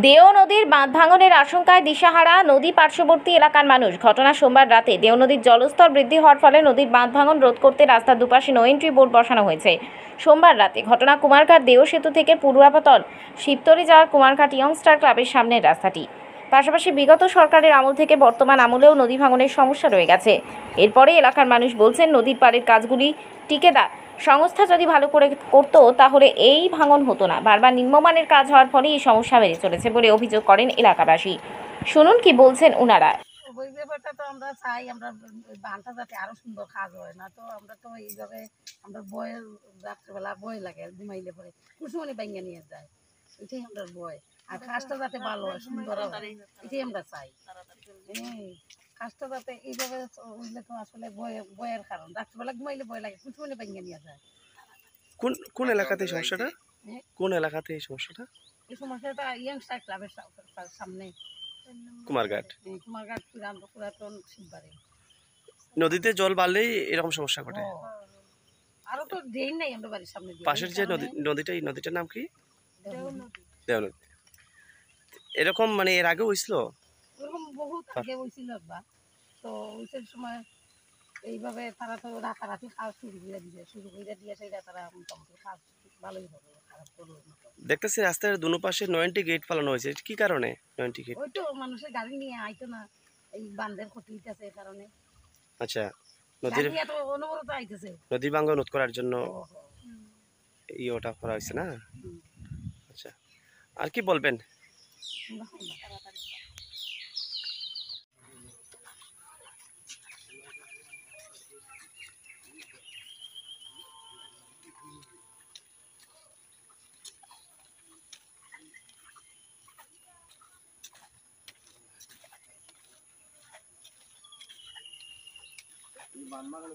দেও নদীর বাঁধ ভাঙনের আশঙ্কায় দিশাহারা নদী পার্শ্ববর্তী এলাকার মানুষ। ঘটনা সোমবার রাতে। দেও নদীর জলস্তর বৃদ্ধি হওয়ার ফলে নদীর বাঁধ ভাঙন রোধ করতে রাস্তার দুপাশে নো এন্ট্রি বোর্ড বসানো হয়েছে। সোমবার রাতে ঘটনা কুমারঘাট দেও সেতু থেকে পূর্বাপতন শিবতলী যাওয়ার কুমারঘাট ইয়ংস্টার ক্লাবের সামনের রাস্তাটি। পাশাপাশি বিগত সরকারের আমল থেকে বর্তমান আমলেও নদী ভাঙনের সমস্যা রয়ে গেছে। এরপরে এলাকার মানুষ বলছেন, নদীর পাড়ের কাজগুলি ঠিকাদার সংস্থা যদি ভালো করে করতো তাহলে এই ভাঙন হতো না। বারবার নিম্নমানের কাজ হওয়ার ফলে এই সমস্যা বেড়ে চলেছে বলে অভিযোগ করেন এলাকাবাসী। শুনুন কি বলছেন ওনারা। ওই ব্যাপারটা তো আমরা চাই, আমরা বানটা যাতে আরো সুন্দর কাজ হয় না, তো আমরা তো এইভাবে আমরা বয়ের রাত্রেবেলা বয় লাগে ঘুমাইলে পরে কুসুমনি বাইঙ্গা নিয়ে যায়, এটাই আমরা বয়। আর কাজটা যাতে ভালো হয়, সুন্দর হয়, এটাই আমরা চাই। কাজটা যাতে এইভাবে উঠলে তো আসলে বয়ের কারণ রাত্রেবেলা ঘুমাইলে বয় লাগে, কুসুমনি বাইঙ্গা নিয়ে যায়। কোন কোন এলাকাতে এই সমস্যাটা? কোন এলাকাতে এই সমস্যাটা? এই সমস্যাটা ইয়ংস্টার ক্লাবের সামনে, কুমারঘাট। কুমারঘাট পুরাতন শিববাড়ি। নদীতে জল বাড়লেই এরকম সমস্যা ঘটে। আরো তো ড্রেন নাই আমাদের বাড়ির সামনে দিয়ে। পাশের যে নদীটা, এই নদীটার নাম কি? দেও নদী। এরকম মানে এর আগে হয়েছিল? এরকম বহুত আগে হয়েছিল একবার। তো ওইটার সময় এইভাবে তারা তো রাতারাতি কাজ শুরু করে দিয়ে সেটা তারা মোটামুটি কাজ ভালোই হবে, খারাপ করবে না। দেখতেছি রাস্তার দুনো পাশে 9টি গেট ফেলানো হয়েছে, কি কারণে 9টি গেট? ওই তো মানুষের গাড়ি নিয়ে আইতো না, এই বান্ধের ক্ষতি হইতেছে এই কারণে। আচ্ছা, নদীর এত অনবরত আইতেছে, নদী ভাঙন রোধ করার জন্য ওটা করা হয়েছে না? আচ্ছা, আর কি বলবেন? বান মারা